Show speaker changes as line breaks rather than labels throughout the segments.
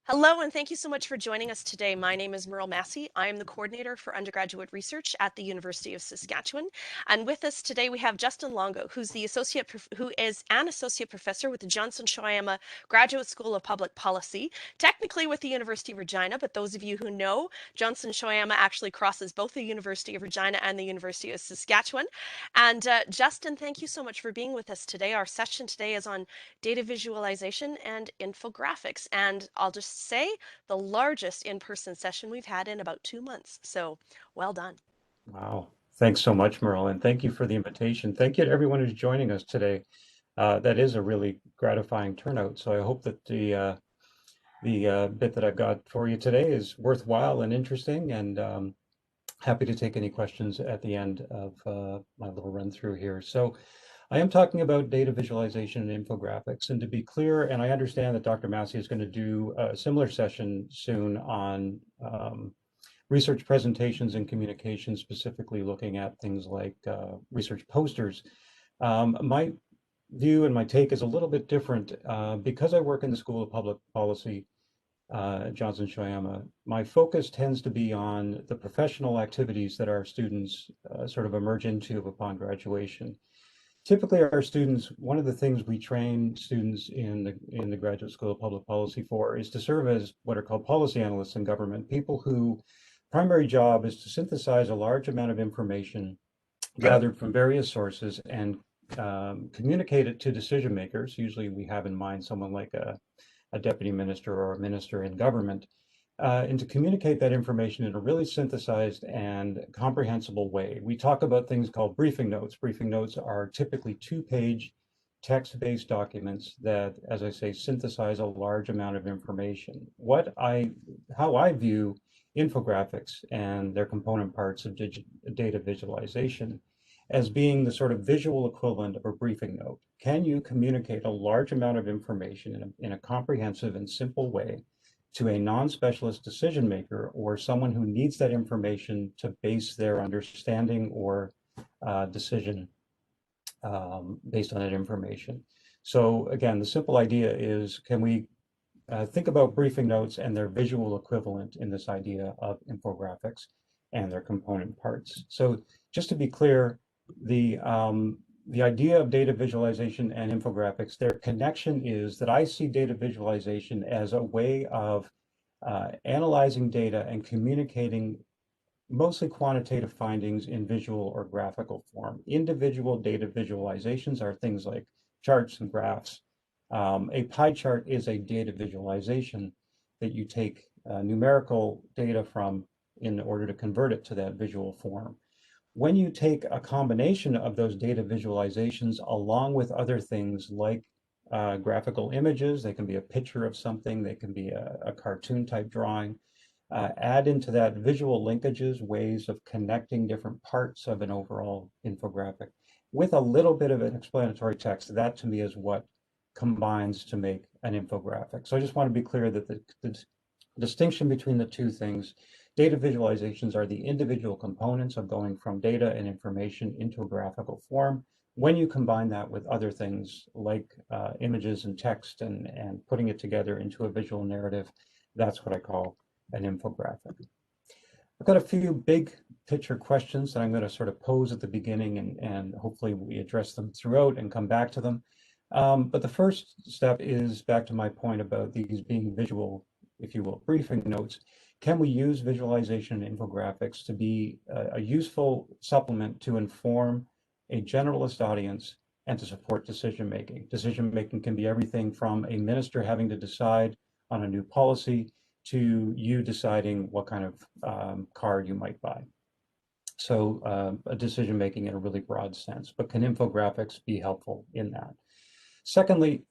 Hello, and thank you so much for joining us today. My name is Merle Massey. I am the coordinator for undergraduate research at the University of Saskatchewan. And with us today, we have Justin Longo, who is an associate professor with the Johnson Shoyama Graduate School of Public Policy, technically with the University of Regina. But those of you who know, Johnson Shoyama actually crosses both the University of Regina and the University of Saskatchewan. And Justin, thank you so much for being with us today. Our session today is on data visualization and infographics. And I'll just say the largest in-person session we've had in about 2 months. So well done.
Wow. Thanks so much, Merle, and thank you for the invitation. Thank you to everyone who's joining us today. That is a really gratifying turnout. So I hope that the bit that I've got for you today is worthwhile and interesting, and happy to take any questions at the end of my little run through here. So I am talking about data visualization and infographics. And to be clear, and I understand that Dr. Massey is going to do a similar session soon on research presentations and communication, specifically looking at things like research posters. My view and my take is a little bit different. Because I work in the School of Public Policy at Johnson Shoyama, my focus tends to be on the professional activities that our students sort of emerge into upon graduation. Typically, our students, one of the things we train students in the Graduate School of Public Policy for is to serve as what are called policy analysts in government, people who primary job is to synthesize a large amount of information gathered from various sources and communicate it to decision makers. Usually we have in mind someone like a deputy minister or a minister in government, and to communicate that information in a really synthesized and comprehensible way. We talk about things called briefing notes. Briefing notes are typically two-page text-based documents that, as I say, synthesize a large amount of information. How I view infographics and their component parts of data visualization as being the sort of visual equivalent of a briefing note. Can you communicate a large amount of information in a comprehensive and simple way to a non-specialist decision maker or someone who needs that information to base their understanding or decision based on that information? So again, the simple idea is, can we think about briefing notes and their visual equivalent in this idea of infographics and their component parts? So just to be clear, the idea of data visualization and infographics, their connection is that I see data visualization as a way of analyzing data and communicating mostly quantitative findings in visual or graphical form. Individual data visualizations are things like charts and graphs. A pie chart is a data visualization that you take numerical data from in order to convert it to that visual form. When you take a combination of those data visualizations along with other things like graphical images, they can be a picture of something, they can be a cartoon type drawing, add into that visual linkages, ways of connecting different parts of an overall infographic with a little bit of an explanatory text. That to me is what combines to make an infographic. So I just want to be clear that the distinction between the two things, data visualizations are the individual components of going from data and information into a graphical form. When you combine that with other things like images and text and putting it together into a visual narrative, that's what I call an infographic. I've got a few big picture questions that I'm going to sort of pose at the beginning, and hopefully we address them throughout and come back to them. But the first step is back to my point about these being visual, if you will, briefing notes. Can we use visualization and infographics to be a useful supplement to inform a generalist audience and to support decision making? Decision making can be everything from a minister having to decide on a new policy to you deciding what kind of car you might buy. So a decision making in a really broad sense, but can infographics be helpful in that? Secondly,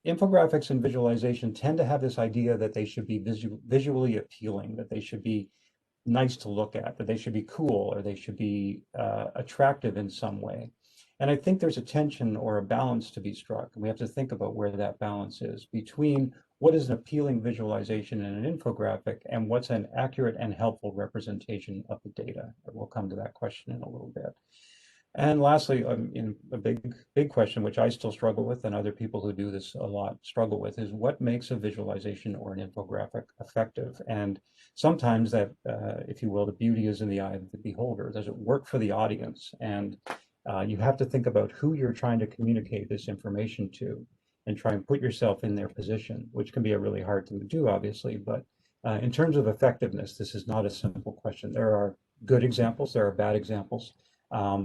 infographics and visualization tend to have this idea that they should be visually appealing, that they should be nice to look at, that they should be cool, or they should be attractive in some way. And I think there's a tension or a balance to be struck. And we have to think about where that balance is between what is an appealing visualization in an infographic and what's an accurate and helpful representation of the data. We'll come to that question in a little bit. And lastly, in a big question, which I still struggle with, and other people who do this a lot struggle with, is what makes a visualization or an infographic effective? And sometimes that, if you will, the beauty is in the eye of the beholder. Does it work for the audience? And you have to think about who you're trying to communicate this information to, and try and put yourself in their position, which can be a really hard thing to do, obviously. But in terms of effectiveness, this is not a simple question. There are good examples, there are bad examples.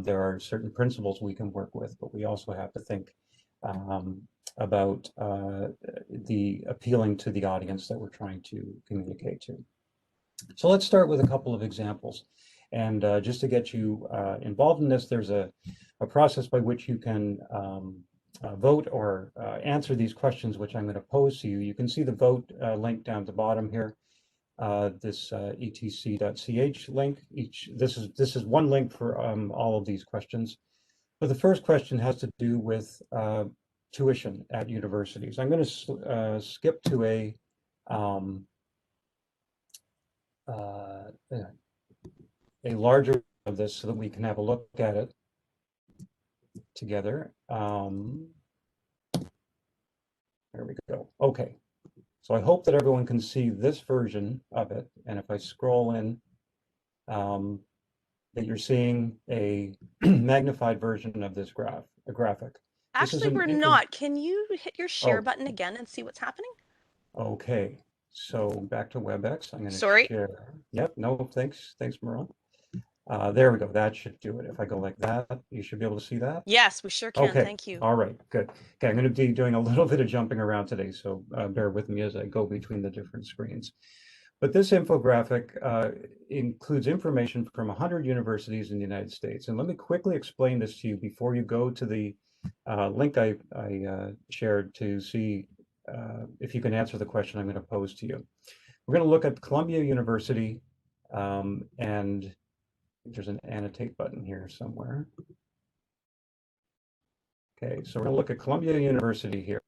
There are certain principles we can work with, but we also have to think um, about the appealing to the audience that we're trying to communicate to. So let's start with a couple of examples. And just to get you involved in this, there's a process by which you can vote or answer these questions, which I'm going to pose to you. You can see the vote link down at the bottom here. This etc.ch link. This is one link for all of these questions. But the first question has to do with tuition at universities. I'm going to skip to uh, a larger of this so that we can have a look at it together. There we go. Okay. So I hope that everyone can see this version of it. And if I scroll in, that you're seeing a magnified version of this graphic. This is
Actually,
an
we're
info.
not. Can you hit your share
Oh,
button again and see what's happening?
okay. So back to WebEx. I'm going to
Sorry.
share. Yep. No, thanks, Merle. There we go. That should do it. If I go like that, you should be able to see that.
Yes, we sure can.
Okay.
Thank you.
All right. Good. Okay. I'm going to be doing a little bit of jumping around today, so bear with me as I go between the different screens. But this infographic includes information from 100 universities in the United States. And let me quickly explain this to you before you go to the link I shared to see if you can answer the question I'm going to pose to you. We're going to look at Columbia University, and there's an annotate button here somewhere. Okay, so we're going to look at Columbia University here.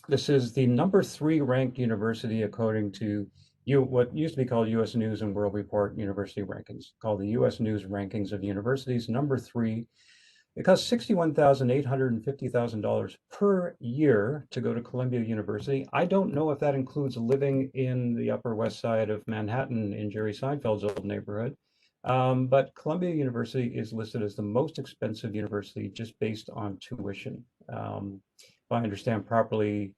This is the #3 ranked university according to what used to be called U.S. News and World Report University Rankings, called the U.S. News Rankings of Universities, #3. It costs $61,850,000 per year to go to Columbia University. I don't know if that includes living in the Upper West Side of Manhattan in Jerry Seinfeld's old neighborhood. But Columbia University is listed as the most expensive university just based on tuition. If I understand properly,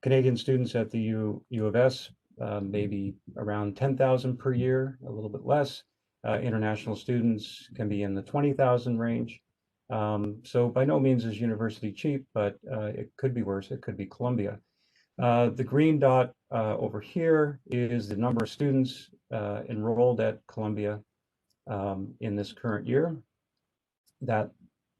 Canadian students at the U of S, maybe around 10,000 per year, a little bit less. International students can be in the 20,000 range. So by no means is university cheap, but it could be worse. It could be Columbia. The green dot over here is the number of students enrolled at Columbia in this current year. That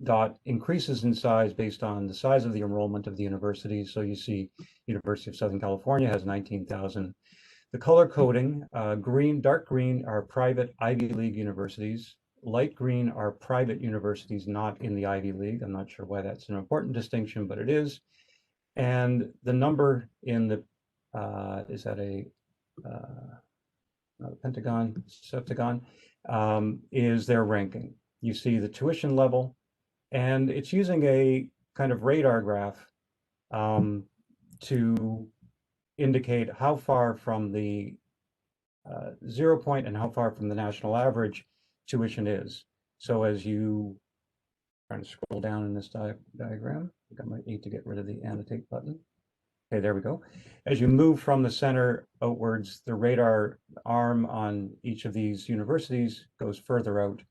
dot increases in size based on the size of the enrollment of the university. So you see University of Southern California has 19,000. The color coding, dark green are private Ivy League universities. Light green are private universities not in the Ivy League. I'm not sure why that's an important distinction, but it is. And the number in the, is that not a pentagon, septagon, is their ranking. You see the tuition level, and it's using a kind of radar graph to indicate how far from the 0 point and how far from the national average tuition is. So as you trying to scroll down in this diagram, I think I might need to get rid of the annotate button. Okay, there we go. As you move from the center outwards, the radar arm on each of these universities goes further out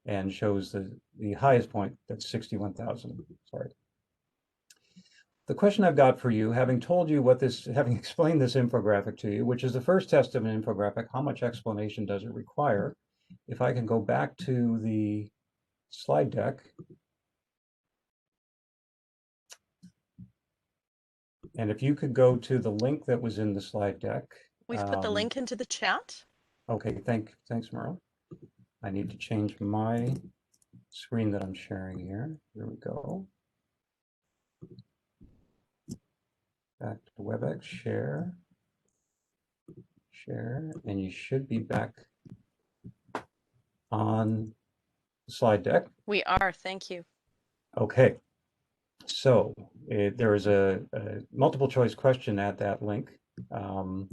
and shows the highest point, that's 61,000. Sorry. The question I've got for you, having told you having explained this infographic to you, which is the first test of an infographic, how much explanation does it require? If I can go back to the slide deck. And if you could go to the link that was in the slide deck.
We've put the link into the chat.
Okay, thanks, Merle. I need to change my screen that I'm sharing here. Here we go. Back to WebEx, share, and you should be back on slide deck?
We are, thank you.
Okay, so there is a multiple choice question at that link. Um,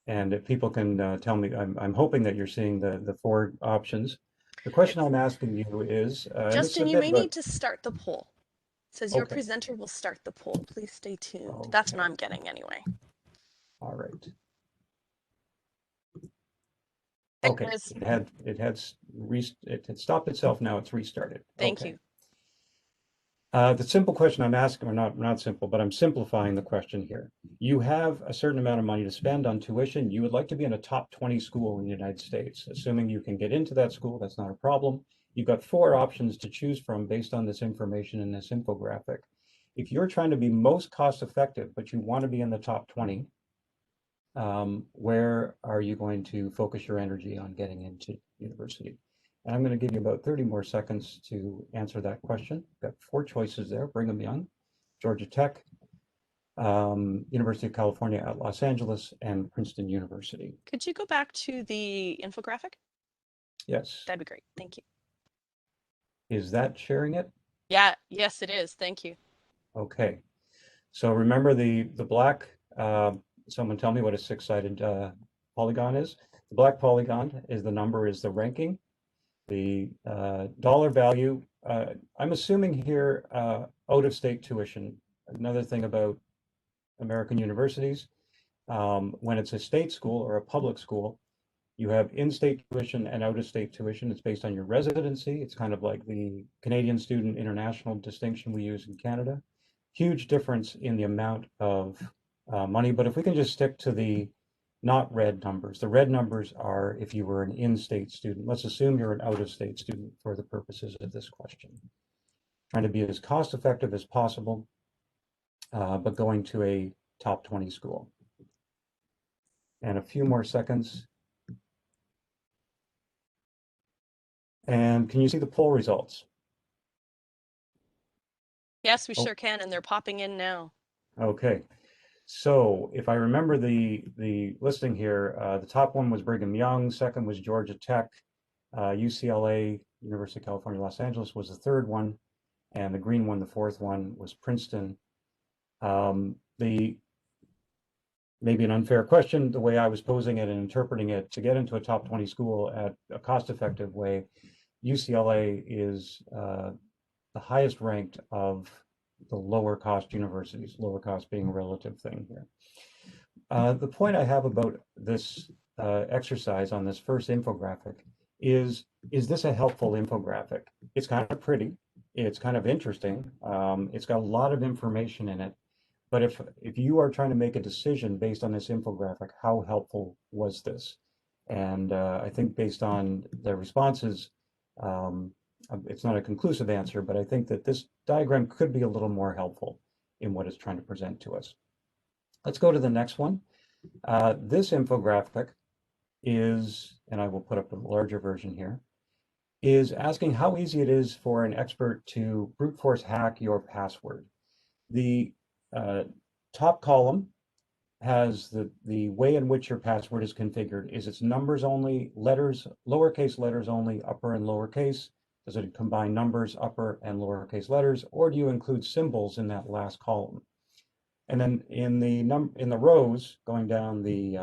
and if people can tell me, I'm hoping that you're seeing the four options. The question
It's
I'm asking you is, and this is a
Justin, you
bit
may
of a,
need to start the poll. It says your
okay,
presenter will start the poll. Please stay tuned. That's what
okay,
I'm getting anyway.
all right.
There
Okay,
it is.
it had stopped itself. Now it's restarted.
Thank
Okay.
you.
The simple question I'm asking, or not simple, but I'm simplifying the question here. You have a certain amount of money to spend on tuition. You would like to be in a top 20 school in the United States. Assuming you can get into that school, that's not a problem. You've got four options to choose from based on this information in this infographic. If you're trying to be most cost effective, but you want to be in the top 20, where are you going to focus your energy on getting into university? And I'm going to give you about 30 more seconds to answer that question. Got four choices there: Brigham Young, Georgia Tech, University of California at Los Angeles, and Princeton University.
Could you go back to the infographic?
Yes.
That'd be great. Thank you.
Is that sharing it?
Yeah, yes, it is. Thank you.
Okay. So remember the black, someone tell me what a six-sided polygon is. The black polygon is the number, is the ranking. The dollar value, I'm assuming here out-of-state tuition. Another thing about American universities, when it's a state school or a public school, you have in-state tuition and out-of-state tuition. It's based on your residency. It's kind of like the Canadian student international distinction we use in Canada. Huge difference in the amount of money. But if we can just stick to the not red numbers, the red numbers are if you were an in-state student. Let's assume you're an out-of-state student for the purposes of this question. Trying to be as cost effective as possible, but going to a top 20 school. And a few more seconds. And can you see the poll results?
Yes, we
Oh,
sure can, and they're popping in now.
okay. So if I remember the listing here, the top one was Brigham Young, second was Georgia Tech, UCLA, University of California, Los Angeles was the third one, and the green one, the fourth one, was Princeton. The maybe an unfair question, the way I was posing it and interpreting it, to get into a top 20 school at a cost-effective way, UCLA is the highest ranked of the lower cost universities, lower cost being a relative thing here. The point I have about this exercise on this first infographic is this a helpful infographic? It's kind of pretty, it's kind of interesting, it's got a lot of information in it, but if you are trying to make a decision based on this infographic, how helpful was this? And I think based on the responses, um, it's not a conclusive answer, but I think that this diagram could be a little more helpful in what it's trying to present to us. Let's go to the next one. This infographic is, and I will put up a larger version here, is asking how easy it is for an expert to brute force hack your password. The uh, top column has the way in which your password is configured. Is it's numbers only, letters, lowercase letters only, upper and lowercase? Does it combine numbers, upper and lowercase letters, or do you include symbols in that last column? And then in the rows going down the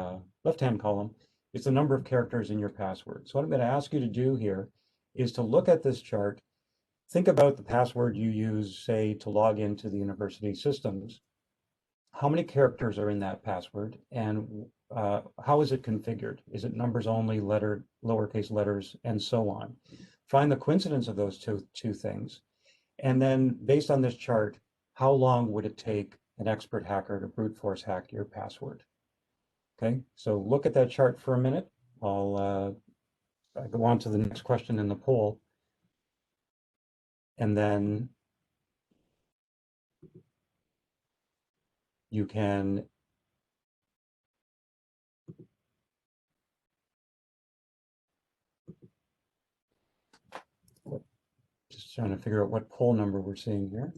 left-hand column, it's the number of characters in your password. So what I'm going to ask you to do here is to look at this chart, think about the password you use, say, to log into the university systems. How many characters are in that password, and how is it configured? Is it numbers only, lowercase letters, and so on? Find the coincidence of those two things. And then based on this chart, how long would it take an expert hacker to brute force hack your password? Okay, so look at that chart for a minute. I'll go on to the next question in the poll. And then you can just trying to figure out what poll number we're seeing here.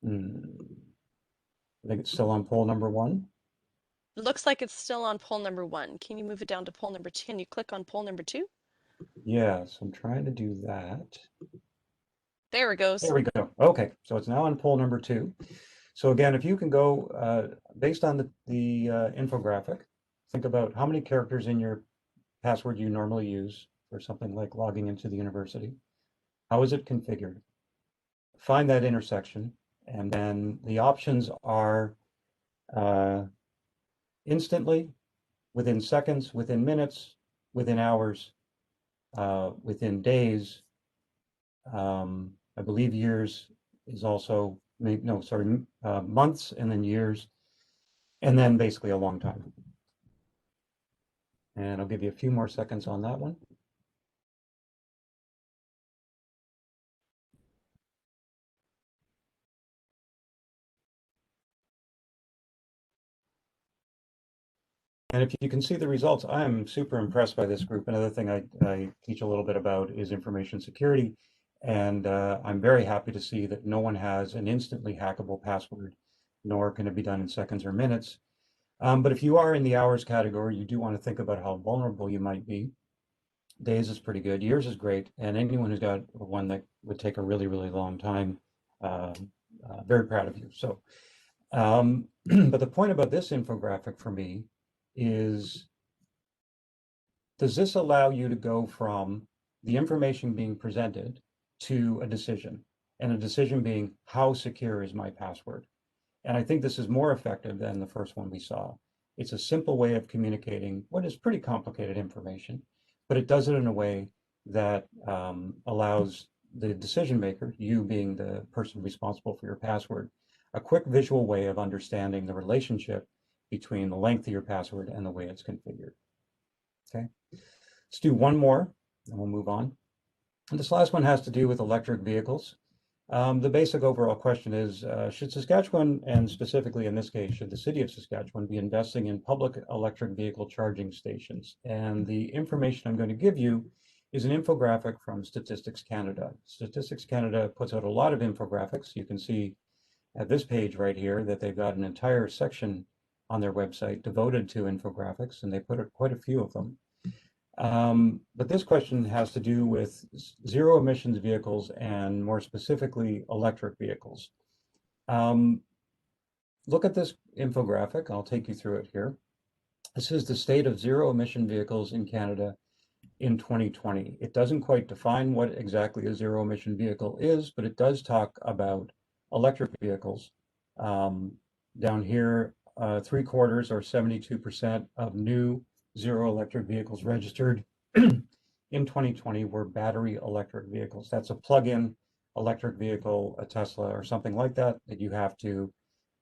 Hmm. I think it's still on poll number 1.
Looks like it's still on poll number 1. Can you move it down to poll number 2? Can you click on poll number 2?
Yes, I'm trying to do that.
There it goes.
There we go. Okay, so it's now on poll number 2. So again, if you can go, based on the infographic, think about how many characters in your password you normally use for something like logging into the university. How is it configured? Find that intersection, and then the options are uh, instantly, within seconds, within minutes, within hours, within days. I believe years is also, no, sorry, months and then years, and then basically a long time. And I'll give you a few more seconds on that one. And if you can see the results, I am super impressed by this group. Another thing I teach a little bit about is information security. And I'm very happy to see that no one has an instantly hackable password, nor can it be done in seconds or minutes. But if you are in the hours category, you do want to think about how vulnerable you might be. Days is pretty good. Years is great. And anyone who's got one that would take a really, really long time, very proud of you. So, but the point about this infographic for me is, does this allow you to go from the information being presented to a decision, and a decision being, how secure is my password? And I think this is more effective than the first one we saw. It's a simple way of communicating what is pretty complicated information, but it does it in a way that allows the decision maker, you being the person responsible for your password, a quick visual way of understanding the relationship between the length of your password and the way it's configured. Okay, let's do one more and we'll move on. And this last one has to do with electric vehicles. The basic overall question is, should Saskatchewan, and specifically in this case, should the city of Saskatchewan be investing in public electric vehicle charging stations? And the information I'm going to give you is an infographic from Statistics Canada. Statistics Canada puts out a lot of infographics. You can see at this page right here that they've got an entire section on their website devoted to infographics, and they put quite a few of them. But this question has to do with zero emissions vehicles and more specifically electric vehicles. Look at this infographic. I'll take you through it here. This is the state of zero emission vehicles in Canada in 2020. It doesn't quite define what exactly a zero emission vehicle is, but it does talk about electric vehicles. Down here, 3/4 or 72% of new zero electric vehicles registered in 2020 were battery electric vehicles. That's a plug-in electric vehicle, a Tesla or something like that, that you have to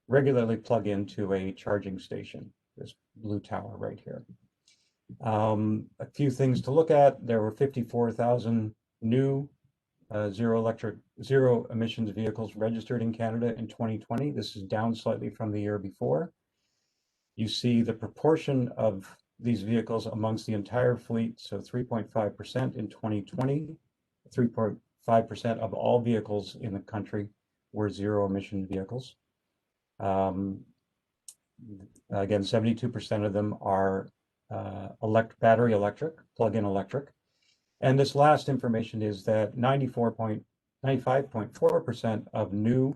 regularly plug into a charging station, this blue tower right here. A few things to look at. There were 54,000 new zero emissions vehicles registered in Canada in 2020. This is down slightly from the year before. You see the proportion of these vehicles amongst the entire fleet, so 3.5% in 2020, 3.5% of all vehicles in the country were zero emission vehicles. Again, 72% of them are battery electric, plug-in electric. And this last information is that 95.4% of new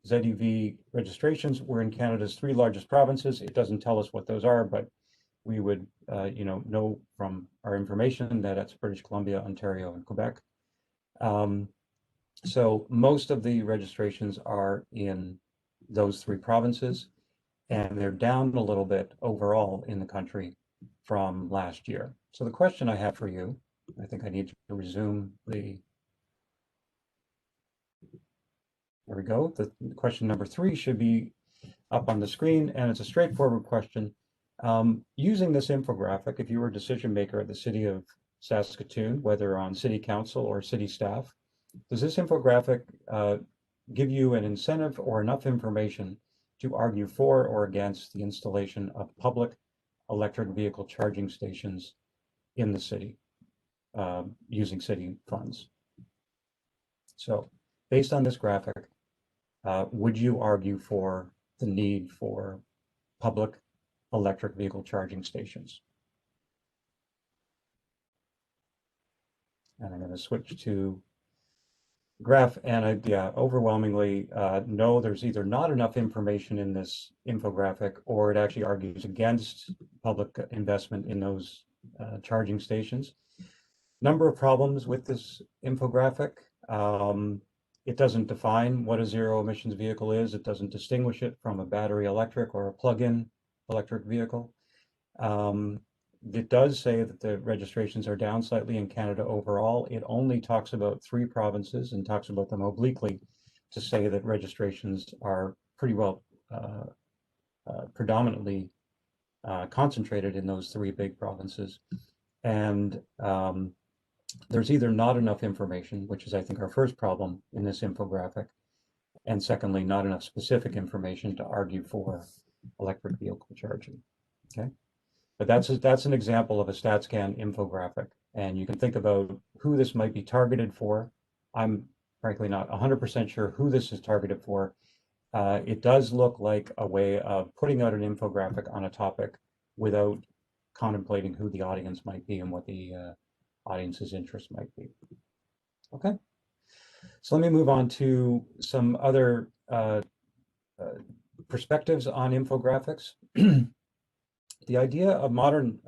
ZEV registrations were in Canada's 3 largest provinces. It doesn't tell us what those are, but we would know from our information that it's British Columbia, Ontario, and Quebec. So most of the registrations are in those 3 provinces, and they're down a little bit overall in the country from last year. So the question I have for you, I think I need to resume there we go. The question number 3 should be up on the screen, and it's a straightforward question. Using this infographic, if you were a decision maker at the city of Saskatoon, whether on city council or city staff, does this infographic give you an incentive or enough information to argue for or against the installation of public electric vehicle charging stations in the city using city funds? So based on this graphic, would you argue for the need for public electric vehicle charging stations. And I'm going to switch to graph, and yeah, overwhelmingly, no, there's either not enough information in this infographic, or it actually argues against public investment in those charging stations. Number of problems with this infographic. It doesn't define what a zero emissions vehicle is. It doesn't distinguish it from a battery electric or a plug-in electric vehicle. It does say that the registrations are down slightly in Canada overall. It only talks about 3 provinces and talks about them obliquely to say that registrations are pretty well predominantly concentrated in those 3 big provinces. And there's either not enough information, which is, I think, our first problem in this infographic, and secondly, not enough specific information to argue for electric vehicle charging. Okay. But that's an example of a StatScan infographic, and you can think about who this might be targeted for. I'm frankly not 100% sure who this is targeted for. It does look like a way of putting out an infographic on a topic without contemplating who the audience might be and what the audience's interest might be. Okay, so let me move on to some other perspectives on infographics. The idea of modern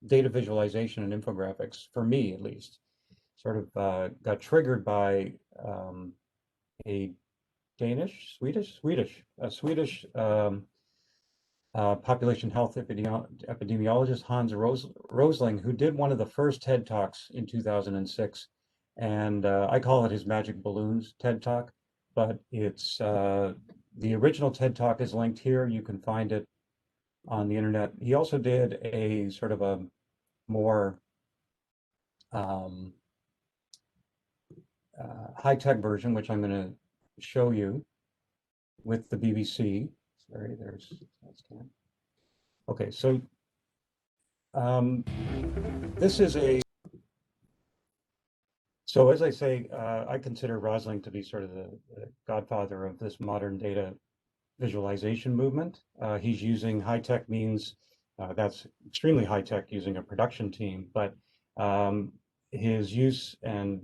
data visualization and infographics, for me at least, sort of got triggered by a Swedish population health epidemiologist, Hans Rosling, who did one of the first TED Talks in 2006. And I call it his Magic Balloons TED Talk, but it's the original TED Talk is linked here. You can find it on the internet. He also did a sort of a more high-tech version, which I'm going to show you with the BBC. Sorry, okay, so this is so as I say, I consider Rosling to be sort of the godfather of this modern data visualization movement. He's using high-tech means, that's extremely high-tech using a production team, but his use and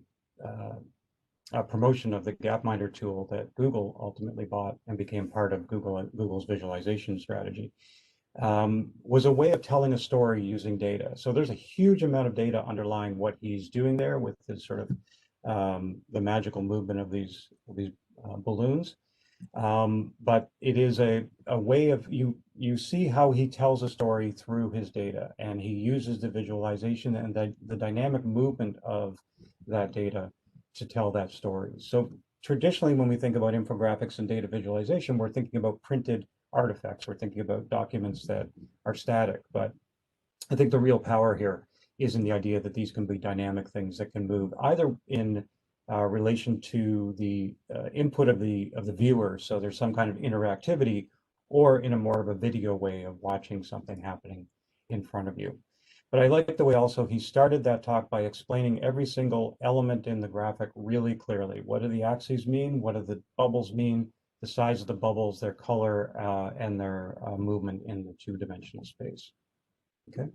promotion of the Gapminder tool that Google ultimately bought and became part of Google's visualization strategy was a way of telling a story using data. So there's a huge amount of data underlying what he's doing there with this sort of the magical movement of these balloons. But it is a way of, you see how he tells a story through his data, and he uses the visualization and the dynamic movement of that data to tell that story. So traditionally, when we think about infographics and data visualization, we're thinking about printed artifacts. We're thinking about documents that are static, but I think the real power here is in the idea that these can be dynamic things that can move either in relation to the input of the viewer, so there's some kind of interactivity, or in a more of a video way of watching something happening in front of you. But I like the way also he started that talk by explaining every single element in the graphic really clearly. What do the axes mean? What do the bubbles mean? The size of the bubbles, their color, and their movement in the 2-dimensional space. Okay.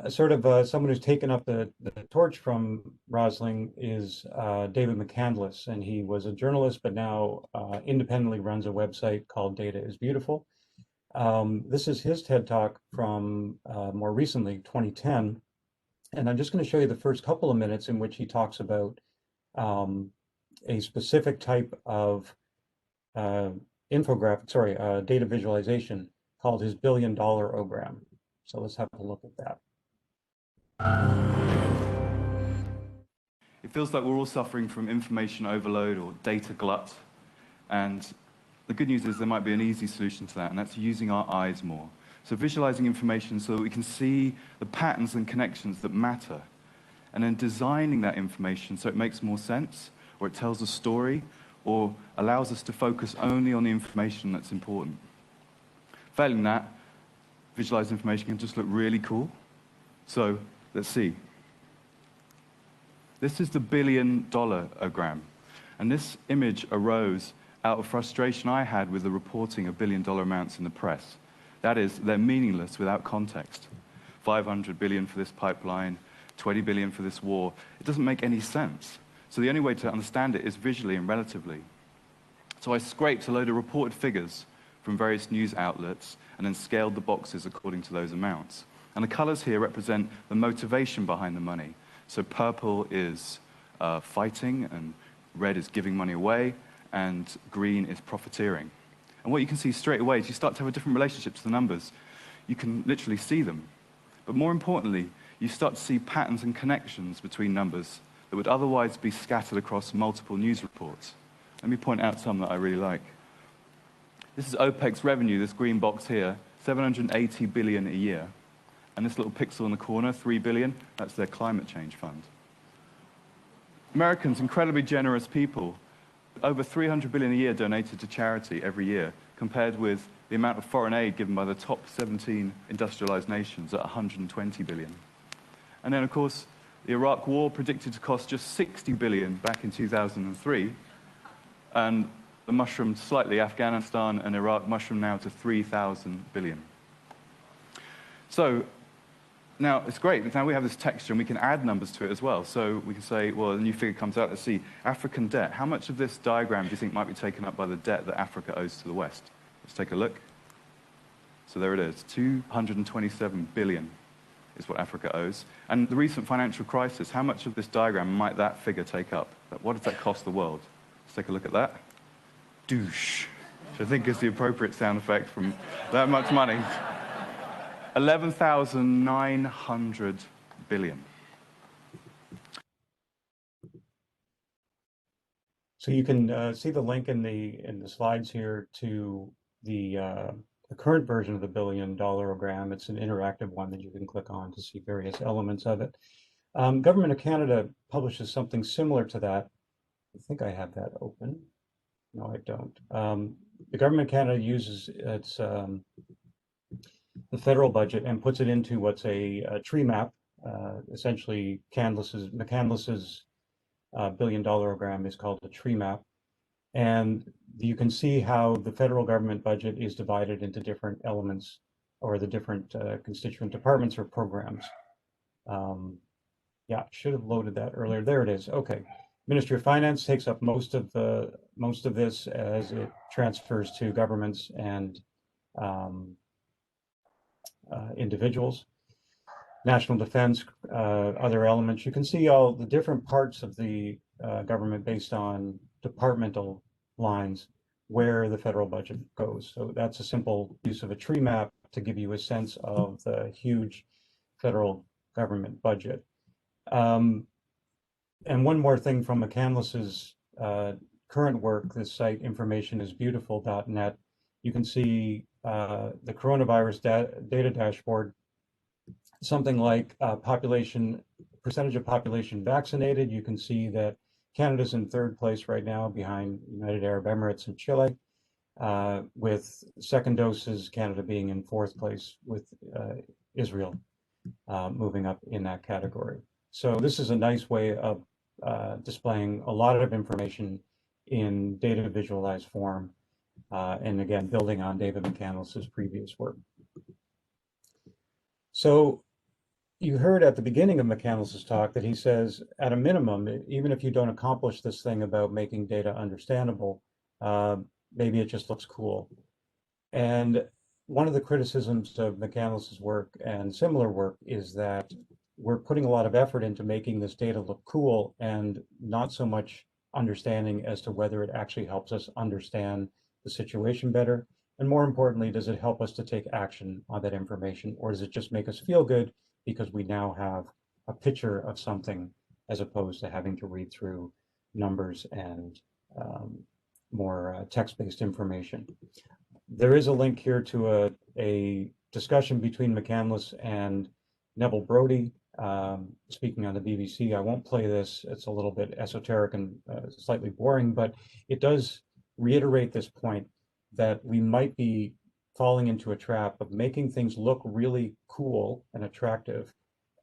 Sort of someone who's taken up the torch from Rosling is David McCandless, and he was a journalist, but now independently runs a website called Data is Beautiful. This is his TED Talk from more recently, 2010, and I'm just going to show you the first couple of minutes in which he talks about a specific type of data visualization called his $1 billion-ogram. So let's have a look at that.
It feels like we're all suffering from information overload or data glut. And the good news is there might be an easy solution to that, and that's using our eyes more. So visualizing information so that we can see the patterns and connections that matter, and then designing that information so it makes more sense, or it tells a story, or allows us to focus only on the information that's important. Failing that, visualized information can just look really cool. So let's see. This is the $1 billion-ogram. And this image arose out of frustration I had with the reporting of billion-dollar amounts in the press. That is, they're meaningless without context. 500 billion for this pipeline, 20 billion for this war. It doesn't make any sense. So the only way to understand it is visually and relatively. So I scraped a load of reported figures from various news outlets and then scaled the boxes according to those amounts. And the colors here represent the motivation behind the money. So purple is fighting, and red is giving money away, and green is profiteering. And what you can see straight away is you start to have a different relationship to the numbers. You can literally see them. But more importantly, you start to see patterns and connections between numbers that would otherwise be scattered across multiple news reports. Let me point out some that I really like. This is OPEC's revenue, this green box here, 780 billion a year. And this little pixel in the corner, 3 billion, that's their climate change fund. Americans, incredibly generous people, over 300 billion a year donated to charity every year, compared with the amount of foreign aid given by the top 17 industrialized nations at 120 billion. And then, of course, the Iraq war predicted to cost just 60 billion back in 2003, and the mushroomed slightly. Afghanistan and Iraq mushroomed now to 3,000 billion. So now it's great. Now we have this texture and we can add numbers to it as well. So we can say, well, a new figure comes out. Let's see, African debt. How much of this diagram do you think might be taken up by the debt that Africa owes to the West? Let's take a look. So there it is, 227 billion is what Africa owes. And the recent financial crisis, how much of this diagram might that figure take up? What does that cost the world? Let's take a look at that. Douche, which I think is the appropriate sound effect from that much money. 11,900 billion.
So you can see the link in the slides here to the current version of the billion-dollar-ogram. It's an interactive one that you can click on to see various elements of it. Government of Canada publishes something similar to that. I think I have that open. No, I don't. The Government of Canada uses its the federal budget and puts it into what's a tree map. Essentially, McCandless's billion-dollar-ogram is called a tree map. And you can see how the federal government budget is divided into different elements, or the different constituent departments or programs. Yeah, should have loaded that earlier. There it is. Okay. Ministry of Finance takes up most of this as it transfers to governments and individuals. National Defense, other elements. You can see all the different parts of the government based on departmental lines where the federal budget goes. So that's a simple use of a tree map to give you a sense of the huge federal government budget. And one more thing from McCandless's current work, this site informationisbeautiful.net, you can see the coronavirus data dashboard, something like percentage of population vaccinated. You can see that Canada's in third place right now behind United Arab Emirates and Chile, with second doses, Canada being in fourth place, with Israel moving up in that category. So this is a nice way of displaying a lot of information in data visualized form, and again, building on David McCandless's previous work. So you heard at the beginning of McCandless's talk that he says, at a minimum, even if you don't accomplish this thing about making data understandable, maybe it just looks cool. And one of the criticisms of McCandless's work and similar work is that we're putting a lot of effort into making this data look cool and not so much understanding as to whether it actually helps us understand the situation better. And more importantly, does it help us to take action on that information, or does it just make us feel good because we now have a picture of something as opposed to having to read through numbers and more text-based information? There is a link here to a discussion between McCandless and Neville Brody, speaking on the BBC. I won't play this. It's a little bit esoteric and slightly boring, but it does reiterate this point that we might be falling into a trap of making things look really cool and attractive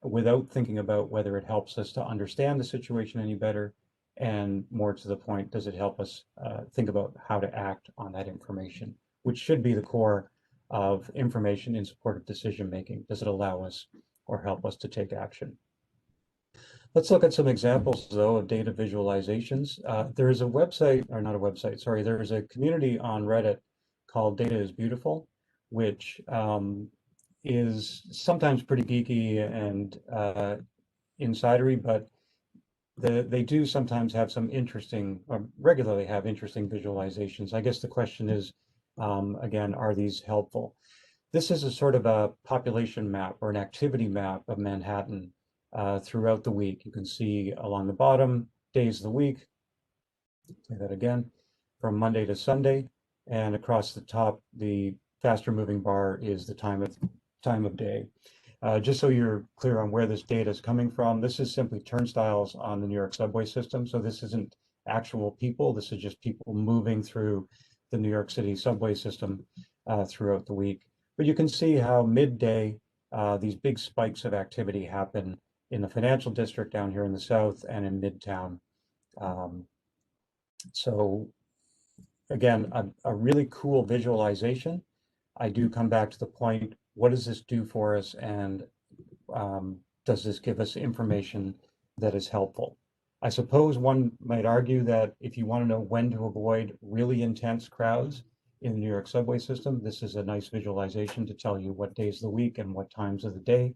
without thinking about whether it helps us to understand the situation any better And more to the point, does it help us think about how to act on that information, which should be the core of information in support of decision making. Does it allow us or help us to take action? Let's look at some examples, though, of data visualizations. There is a website, or not a website, sorry, there is a community on Reddit called Data is Beautiful, which is sometimes pretty geeky and insidery, but they do sometimes have some interesting, or regularly have interesting visualizations. I guess the question is, again, are these helpful? This is a sort of a population map or an activity map of Manhattan throughout the week. You can see along the bottom, days of the week, say that again, from Monday to Sunday, and across the top, the faster moving bar is the time of day. Just so you're clear on where this data is coming from, this is simply turnstiles on the New York subway system. So this isn't actual people. This is just people moving through the New York City subway system throughout the week. But you can see how midday, these big spikes of activity happen in the financial district down here in the south and in Midtown. So again, a really cool visualization. I do come back to the point, what does this do for us, and does this give us information that is helpful? I suppose one might argue that if you want to know when to avoid really intense crowds in the New York subway system, this is a nice visualization to tell you what days of the week and what times of the day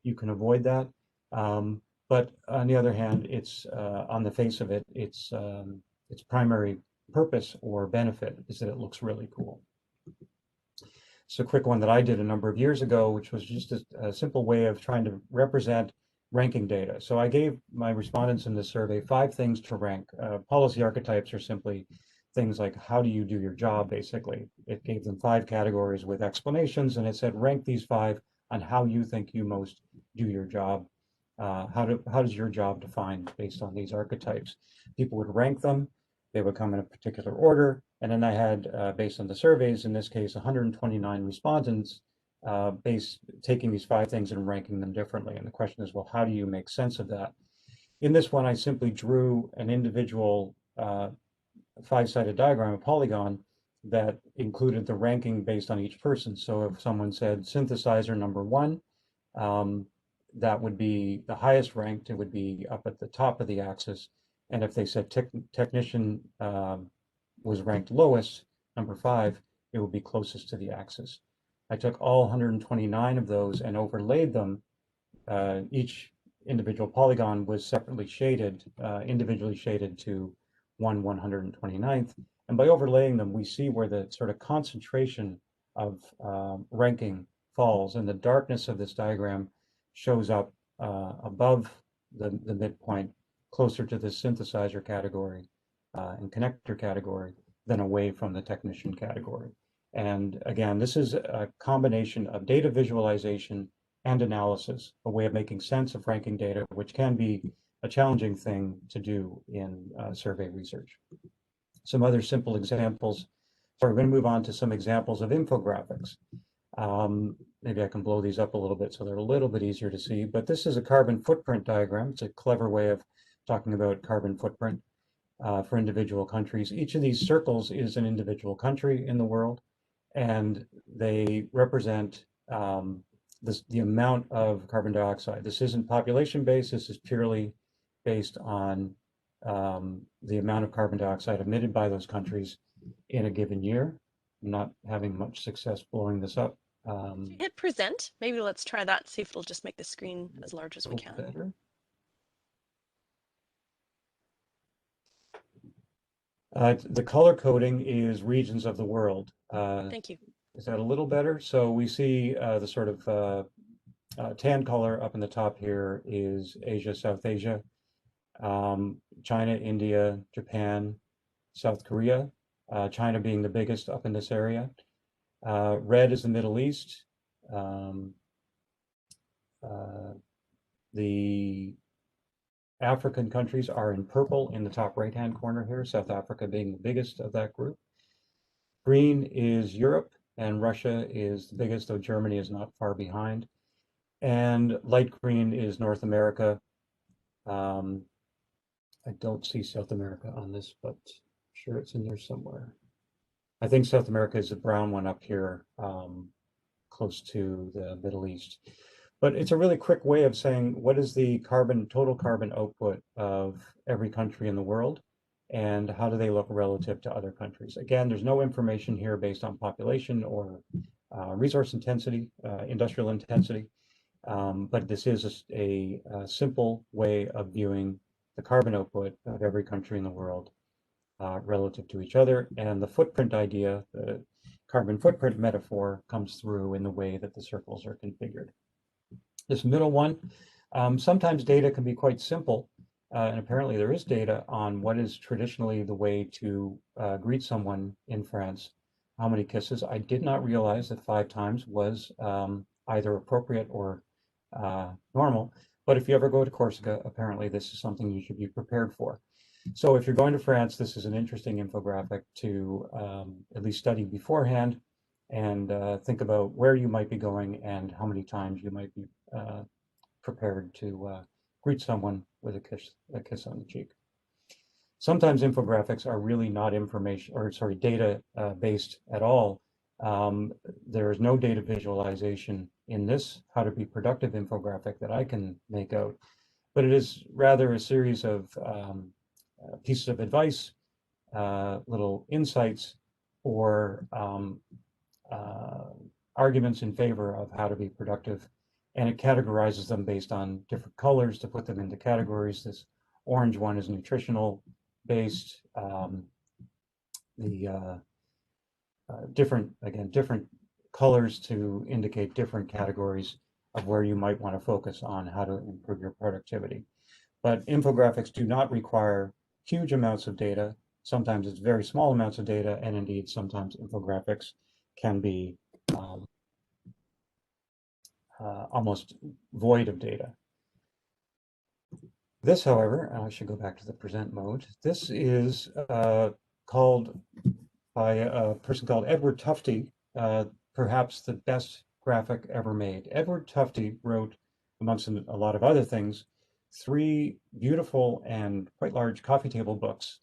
you can avoid that. But on the other hand, it's on the face of it, its primary purpose or benefit is that it looks really cool. It's a quick one that I did a number of years ago, which was just a simple way of trying to represent ranking data. So I gave my respondents in this survey 5 things to rank. Policy archetypes are simply things like, how do you do your job, basically. It gave them 5 categories with explanations, and it said, rank these 5 on how you think you most do your job. How does your job define based on these archetypes? People would rank them. They would come in a particular order. And then I had, based on the surveys, in this case, 129 respondents taking these 5 things and ranking them differently. And the question is, well, how do you make sense of that? In this one, I simply drew an individual 5-sided diagram, a polygon, that included the ranking based on each person. So if someone said synthesizer number 1, that would be the highest ranked. It would be up at the top of the axis. And if they said technician was ranked lowest, number 5, it would be closest to the axis. I took all 129 of those and overlaid them. Each individual polygon was separately shaded, individually shaded to 1/129th. And by overlaying them, we see where the sort of concentration of ranking falls. And the darkness of this diagram shows up above the midpoint, closer to the synthesizer category and connector category than away from the technician category. And again, this is a combination of data visualization and analysis, a way of making sense of ranking data, which can be a challenging thing to do in survey research. Some other simple examples. So we're going to move on to some examples of infographics. Maybe I can blow these up a little bit so they're a little bit easier to see, but this is a carbon footprint diagram. It's a clever way of talking about carbon footprint for individual countries. Each of these circles is an individual country in the world, and they represent the amount of carbon dioxide. This isn't population-based, this is purely based on the amount of carbon dioxide emitted by those countries in a given year. I'm not having much success blowing this up.
Hit present. Maybe let's try that, see if it'll just make the screen as large as we can.
Better. The color coding is regions of the world.
Thank you.
Is that a little better? So we see the sort of tan color up in the top here is Asia, South Asia, China, India, Japan, South Korea, China being the biggest up in this area. Red is the Middle East. The African countries are in purple in the top right-hand corner here, South Africa being the biggest of that group. Green is Europe, and Russia is the biggest, though Germany is not far behind. And light green is North America. I don't see South America on this, but I'm sure it's in there somewhere. I think South America is the brown one up here, close to the Middle East. But it's a really quick way of saying what is the total carbon output of every country in the world, and how do they look relative to other countries? Again, there's no information here based on population or resource intensity, industrial intensity, but this is a simple way of viewing the carbon output of every country in the world relative to each other. And the footprint idea, the carbon footprint metaphor, comes through in the way that the circles are configured. This middle one, sometimes data can be quite simple, and apparently there is data on what is traditionally the way to greet someone in France. How many kisses? I did not realize that 5 times was either appropriate or normal, but if you ever go to Corsica, apparently this is something you should be prepared for. So if you're going to France, this is an interesting infographic to at least study beforehand and think about where you might be going and how many times you might be prepared to greet someone with a kiss on the cheek. Sometimes infographics are really not data based at all. There is no data visualization in this how to be productive infographic that I can make out, but it is rather a series of pieces of advice, little insights, or arguments in favor of how to be productive. And it categorizes them based on different colors to put them into categories. This orange one is nutritional based. Different colors to indicate different categories of where you might want to focus on how to improve your productivity. But infographics do not require huge amounts of data. Sometimes it's very small amounts of data, and indeed sometimes infographics can be almost void of data. This, however, I should go back to the present mode. This is called by a person called Edward Tufte, perhaps the best graphic ever made. Edward Tufte wrote, amongst a lot of other things, 3 beautiful and quite large coffee table books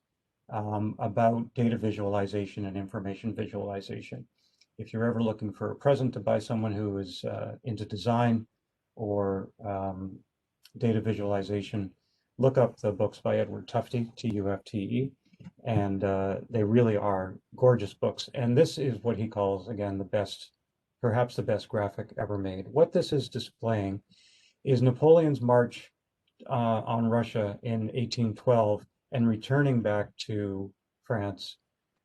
about data visualization and information visualization. If you're ever looking for a present to buy someone who is into design or data visualization, look up the books by Edward Tufte, T-U-F-T-E, and they really are gorgeous books. And this is what he calls, again, the best, perhaps the best graphic ever made. What this is displaying is Napoleon's march on Russia in 1812 and returning back to France,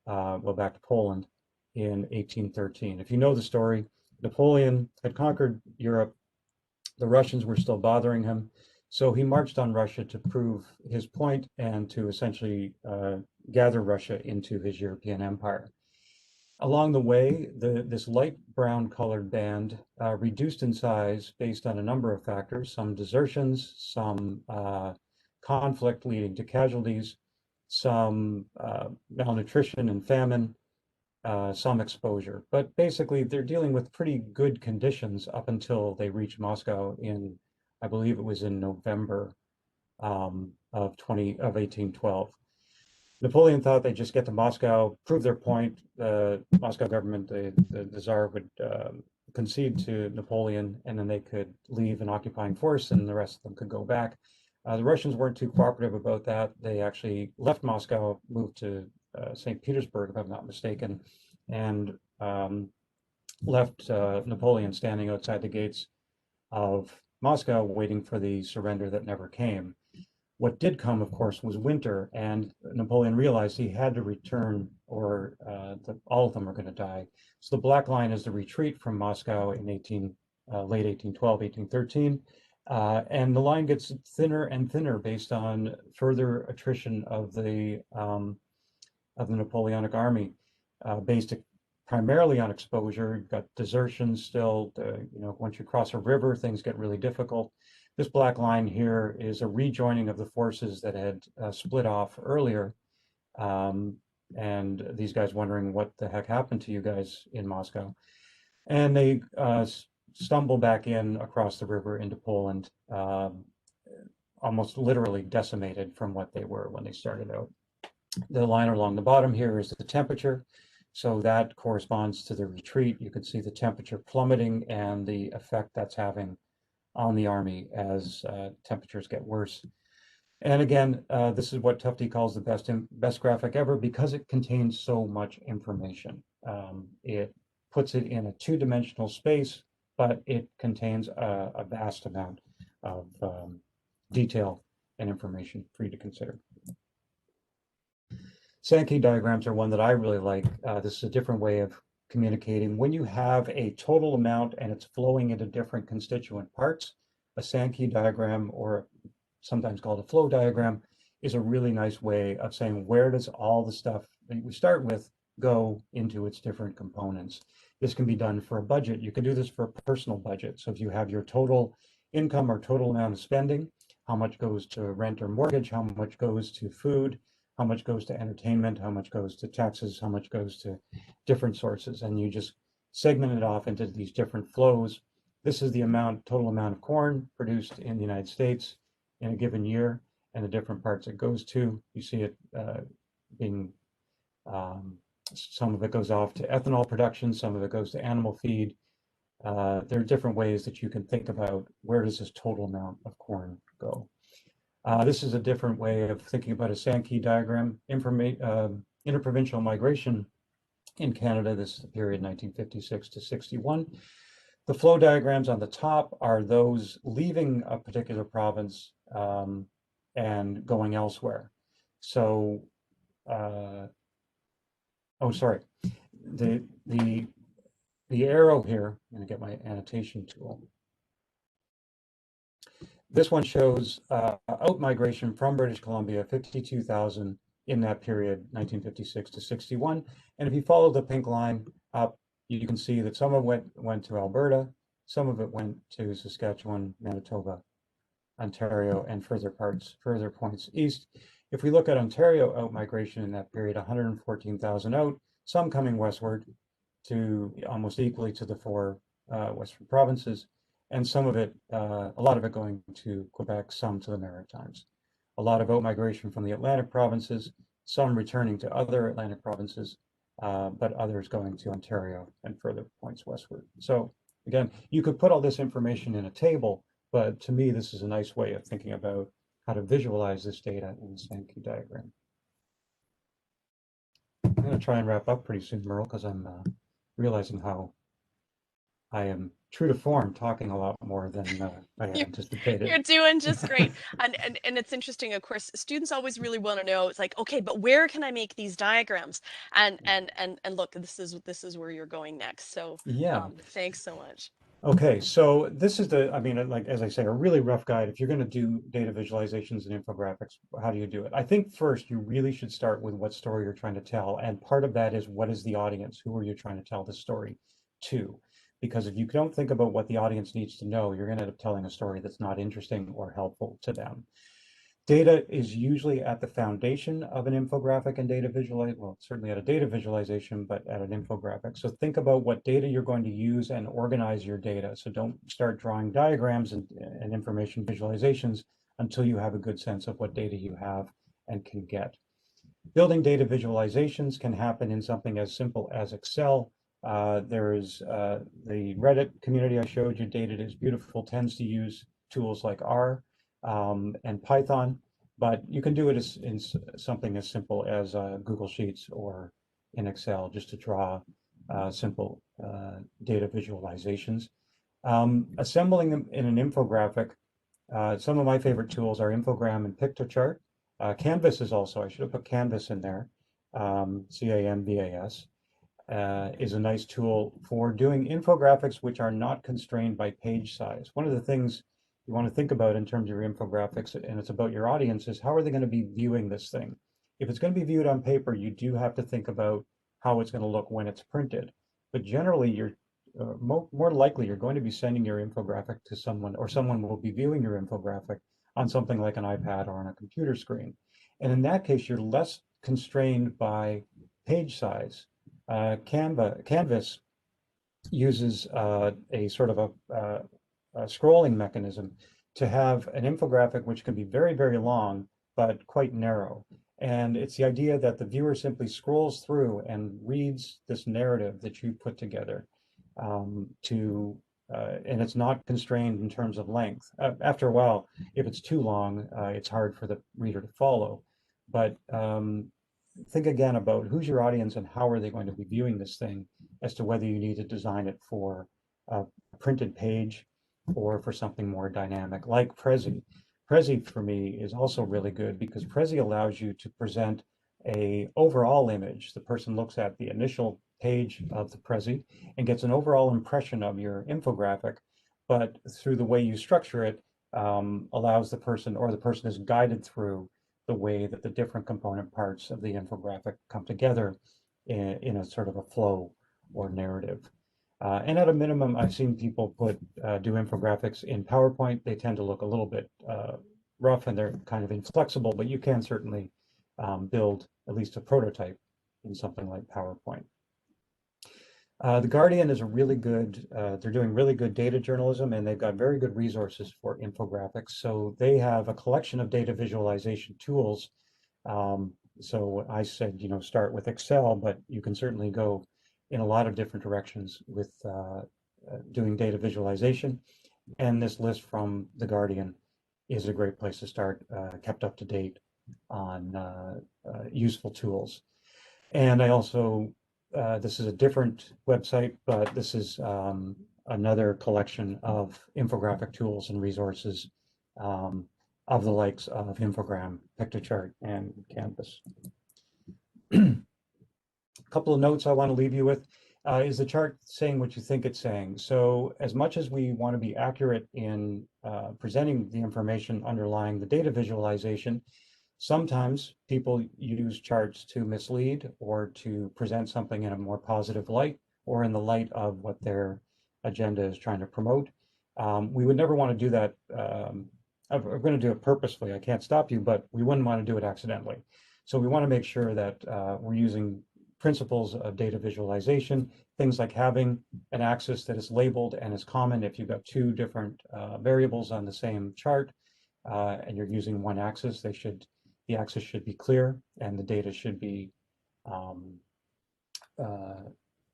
back to Poland in 1813. If you know the story, Napoleon had conquered Europe. The Russians were still bothering him. So he marched on Russia to prove his point and to essentially gather Russia into his European empire. Along the way, this light brown colored band reduced in size based on a number of factors, some desertions, some conflict leading to casualties, some malnutrition and famine, some exposure. But basically, they're dealing with pretty good conditions up until they reach Moscow in, I believe it was in November of 1812. Napoleon thought they'd just get to Moscow, prove their point. The Moscow government, the Tsar, would concede to Napoleon, and then they could leave an occupying force, and the rest of them could go back. The Russians weren't too cooperative about that. They actually left Moscow, moved to St. Petersburg, if I'm not mistaken, and left Napoleon standing outside the gates of Moscow, waiting for the surrender that never came. What did come, of course, was winter, and Napoleon realized he had to return, or all of them are going to die. So the black line is the retreat from Moscow in late 1812, 1813, and the line gets thinner and thinner based on further attrition of the Napoleonic army, based primarily on exposure. You've got desertions still. Once you cross a river, things get really difficult. This black line here is a rejoining of the forces that had split off earlier. And these guys wondering what the heck happened to you guys in Moscow. And they stumble back in across the river into Poland. almost literally decimated from what they were when they started out. The line along the bottom here is the temperature. So that corresponds to the retreat. You can see the temperature plummeting and the effect that's having on the Army as temperatures get worse. And again, this is what Tufte calls the best graphic ever because it contains so much information. It puts it in a two-dimensional space, but it contains a vast amount of detail and information for you to consider. Sankey diagrams are one that I really like. This is a different way of communicating. When you have a total amount and it's flowing into different constituent parts, a Sankey diagram, or sometimes called a flow diagram, is a really nice way of saying where does all the stuff that we start with go into its different components. This can be done for a budget. You can do this for a personal budget. So if you have your total income or total amount of spending, how much goes to rent or mortgage, how much goes to food, how much goes to entertainment, how much goes to taxes, how much goes to different sources, and you just segment it off into these different flows. This is the total amount of corn produced in the United States in a given year, and the different parts it goes to. You see it being, some of it goes off to ethanol production, some of it goes to animal feed. There are different ways that you can think about where does this total amount of corn go. This is a different way of thinking about a Sankey diagram. Interprovincial migration in Canada, this is the period 1956 to 61. The flow diagrams on the top are those leaving a particular province and going elsewhere. So, oh, sorry, the arrow here, I'm going to get my annotation tool. This one shows out migration from British Columbia, 52,000 in that period, 1956 to 61. And if you follow the pink line up, you can see that some of it went to Alberta, some of it went to Saskatchewan, Manitoba, Ontario, and further points east. If we look at Ontario out migration in that period, 114,000 out, some coming westward to almost equally to the four western provinces, and some of it, a lot of it going to Quebec, some to the Maritimes. A lot of out migration from the Atlantic provinces, some returning to other Atlantic provinces, but others going to Ontario and further points westward. So again, you could put all this information in a table, but to me, this is a nice way of thinking about how to visualize this data in the Sankey diagram. I'm going to try and wrap up pretty soon, Merle, because I'm realizing how I am true to form, talking a lot more than I had anticipated.
You're doing just great. And it's interesting, of course, students always really want to know, it's like, okay, but where can I make these diagrams? And look, this is where you're going next. So
yeah,
thanks so much.
Okay, so this is I mean, like, as I say, a really rough guide. If you're going to do data visualizations and infographics, how do you do it? I think first you really should start with what story you're trying to tell. And part of that is, what is the audience? Who are you trying to tell the story to? Because if you don't think about what the audience needs to know, you're going to end up telling a story that's not interesting or helpful to them. Data is usually at the foundation of an infographic and data visualization, well, certainly at a data visualization, but at an infographic. So think about what data you're going to use and organize your data. So don't start drawing diagrams and information visualizations until you have a good sense of what data you have and can get. Building data visualizations can happen in something as simple as Excel. There is the Reddit community I showed you, Data is Beautiful, tends to use tools like R and Python, but you can do it in something as simple as Google Sheets or in Excel, just to draw simple data visualizations. Assembling them in an infographic, some of my favorite tools are Infogram and Pictochart. Canvas is also, I should have put Canvas in there, C-A-N-V-A-S, is a nice tool for doing infographics which are not constrained by page size. One of the things you want to think about in terms of your infographics, and it's about your audience, is how are they going to be viewing this thing? If it's going to be viewed on paper, you do have to think about how it's going to look when it's printed. But generally, you're more likely you're going to be sending your infographic to someone, or someone will be viewing your infographic on something like an iPad or on a computer screen. And in that case, you're less constrained by page size. Canvas uses a sort of a scrolling mechanism to have an infographic which can be very, very long, but quite narrow. And it's the idea that the viewer simply scrolls through and reads this narrative that you put together and it's not constrained in terms of length. After a while, if it's too long, it's hard for the reader to follow. But think again about who's your audience and how are they going to be viewing this thing as to whether you need to design it for a printed page or for something more dynamic, like Prezi. Prezi for me is also really good because Prezi allows you to present a overall image. The person looks at the initial page of the Prezi and gets an overall impression of your infographic, but through the way you structure it, allows the person, or the person is guided through the way that the different component parts of the infographic come together in a sort of a flow or narrative. And at a minimum, I've seen people do infographics in PowerPoint. They tend to look a little bit rough and they're kind of inflexible, but you can certainly build at least a prototype in something like PowerPoint. The Guardian is a really good, they're doing really good data journalism, and they've got very good resources for infographics. So they have a collection of data visualization tools. So I said, start with Excel, but you can certainly go in a lot of different directions with doing data visualization. And this list from The Guardian is a great place to start, kept up to date on useful tools. And I also, this is a different website, but this is another collection of infographic tools and resources of the likes of Infogram, Pictochart, and Canvas. A couple of notes I want to leave you with. Is the chart saying what you think it's saying? So as much as we want to be accurate in presenting the information underlying the data visualization, sometimes people use charts to mislead or to present something in a more positive light or in the light of what their agenda is trying to promote. We would never want to do that. We're going to do it purposefully. I can't stop you, but we wouldn't want to do it accidentally. So we want to make sure that we're using principles of data visualization, things like having an axis that is labeled and is common. If you've got two different variables on the same chart and you're using one axis, the axis should be clear and the data should be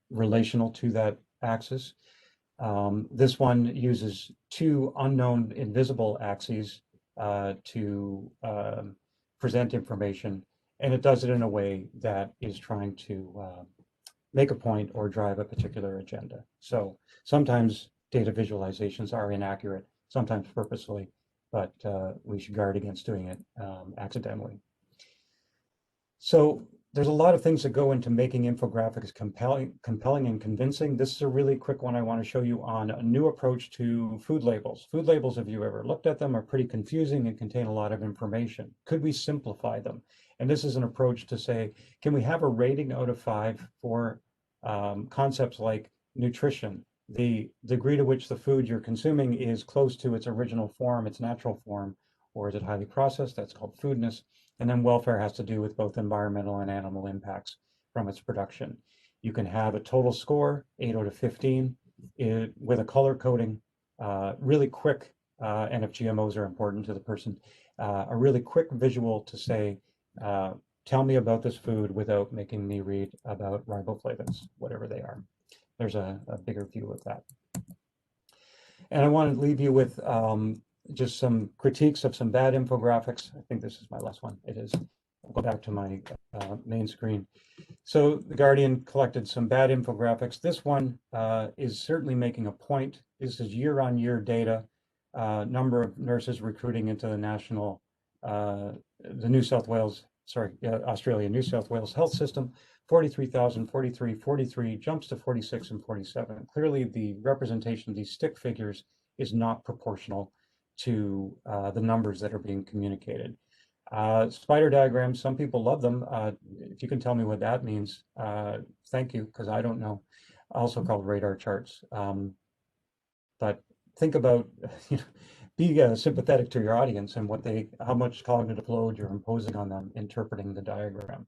relational to that axis. This one uses two unknown invisible axes to present information, and it does it in a way that is trying to make a point or drive a particular agenda. So sometimes data visualizations are inaccurate, sometimes purposefully, but we should guard against doing it accidentally. So there's a lot of things that go into making infographics compelling and convincing. This is a really quick one I want to show you on a new approach to food labels. Food labels, if you ever looked at them, are pretty confusing and contain a lot of information. Could we simplify them? And this is an approach to say, can we have a rating out of 5 for concepts like nutrition, the degree to which the food you're consuming is close to its original form, its natural form, or is it highly processed? That's called foodness. And then welfare has to do with both environmental and animal impacts from its production. You can have a total score, 8 out of 15, with a color coding, really quick, and if GMOs are important to the person, a really quick visual to say, tell me about this food without making me read about riboflavins, whatever they are. There's a bigger view of that. And I want to leave you with just some critiques of some bad infographics. I think this is my last one. It is. I'll go back to my main screen. So the Guardian collected some bad infographics. This one is certainly making a point. This is year-on-year data, number of nurses recruiting into the national, the New South Wales, Australia, New South Wales health system. 43,000, 43, 43, jumps to 46 and 47. Clearly the representation of these stick figures is not proportional to the numbers that are being communicated. Spider diagrams, some people love them. If you can tell me what that means, thank you, because I don't know. Also called radar charts. But think about, be sympathetic to your audience and how much cognitive load you're imposing on them interpreting the diagram.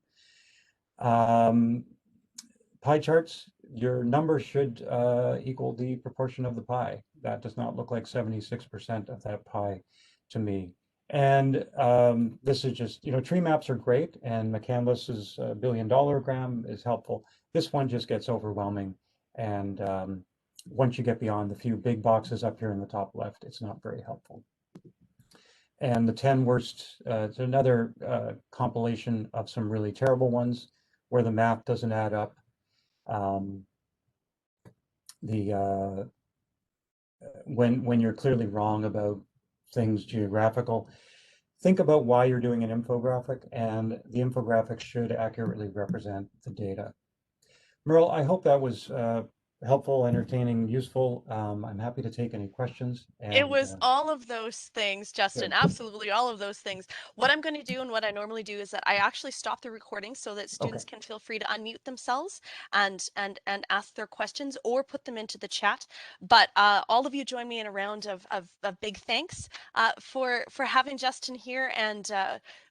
pie charts, your number should equal the proportion of the pie. That does not look like 76% of that pie to me. And this is just, tree maps are great, and McCandless's billion-dollar-gram is helpful. This one just gets overwhelming. And once you get beyond the few big boxes up here in the top left, it's not very helpful. And the 10 worst, it's another compilation of some really terrible ones where the math doesn't add up. When you're clearly wrong about things geographical, think about why you're doing an infographic, and the infographic should accurately represent the data. Merle, I hope that was helpful, entertaining, useful. I'm happy to take any questions.
It
And
was all of those things, Justin,
good.
absolutely all of those things. What I'm going to do and what I normally do is that I actually stop the recording so that
Okay.
students can feel free to unmute themselves and ask their questions or put them into the chat. But all of you join me in a round of big thanks for having Justin here, and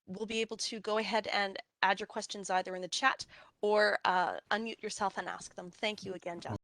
we'll be able to go ahead and add your questions either in the chat or unmute yourself and ask them. Thank you again, Justin.